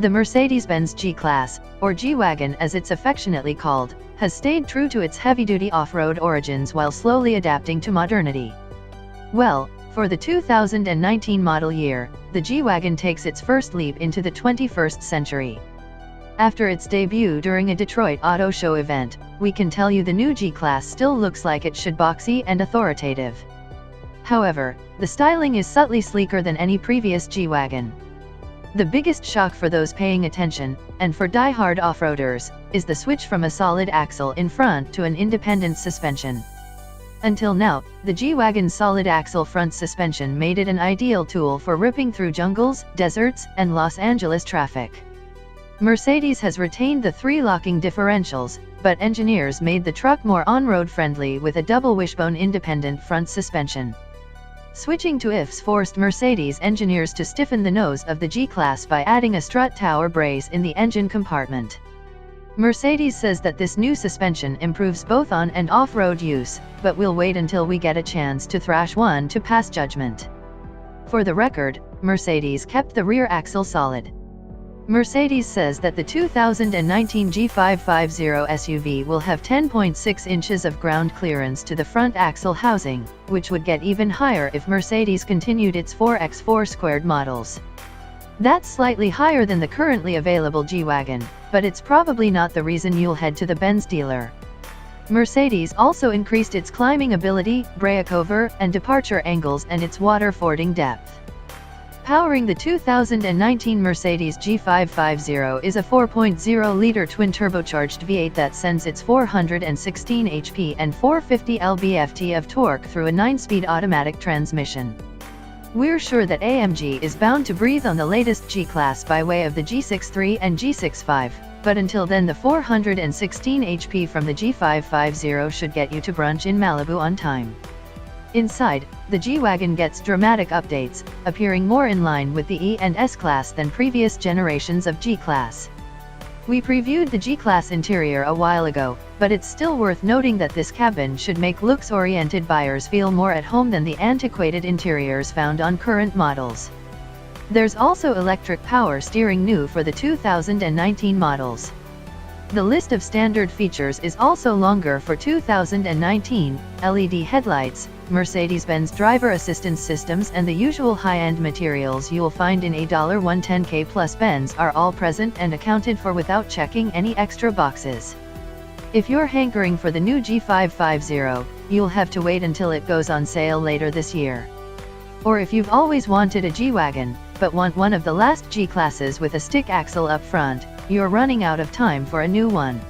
The Mercedes-Benz G-Class, or G-Wagen as it's affectionately called, has stayed true to its heavy-duty off-road origins while slowly adapting to modernity. Well, for the 2019 model year, the G-Wagen takes its first leap into the 21st century. After its debut during a Detroit Auto Show event, we can tell you the new G-Class still looks like it should, boxy and authoritative. However, the styling is subtly sleeker than any previous G-Wagen. The biggest shock for those paying attention, and for die-hard off-roaders, is the switch from a solid axle in front to an independent suspension. Until now, the G-Wagon's solid axle front suspension made it an ideal tool for ripping through jungles, deserts, and Los Angeles traffic. Mercedes has retained the 3 locking differentials, but engineers made the truck more on-road friendly with a double wishbone independent front suspension. Switching to IFs forced Mercedes engineers to stiffen the nose of the G-Class by adding a strut tower brace in the engine compartment. Mercedes says that this new suspension improves both on and off-road use, but we'll wait until we get a chance to thrash one to pass judgment. For the record, Mercedes kept the rear axle solid. Mercedes says that the 2019 G550 SUV will have 10.6 inches of ground clearance to the front axle housing, which would get even higher if Mercedes continued its 4x4 squared models. That's slightly higher than the currently available G-Wagen, but it's probably not the reason you'll head to the Benz dealer. Mercedes also increased its climbing ability, breakover, and departure angles and its water fording depth. Powering the 2019 Mercedes G550 is a 4.0-liter twin-turbocharged V8 that sends its 416 HP and 450 lb-ft of torque through a 9-speed automatic transmission. We're sure that AMG is bound to breathe on the latest G-Class by way of the G63 and G65, but until then the 416 HP from the G550 should get you to brunch in Malibu on time. Inside, the G-Wagen gets dramatic updates, appearing more in line with the E and S-Class than previous generations of G-Class. We previewed the G-Class interior a while ago, but it's still worth noting that this cabin should make looks-oriented buyers feel more at home than the antiquated interiors found on current models. There's also electric power steering new for the 2019 models. The list of standard features is also longer for 2019, LED headlights, Mercedes-Benz driver assistance systems and the usual high-end materials you'll find in a $110K plus Benz are all present and accounted for without checking any extra boxes. If you're hankering for the new G550, you'll have to wait until it goes on sale later this year. Or if you've always wanted a G-Wagen, but want one of the last G-Classes with a stick axle up front, you're running out of time for a new one.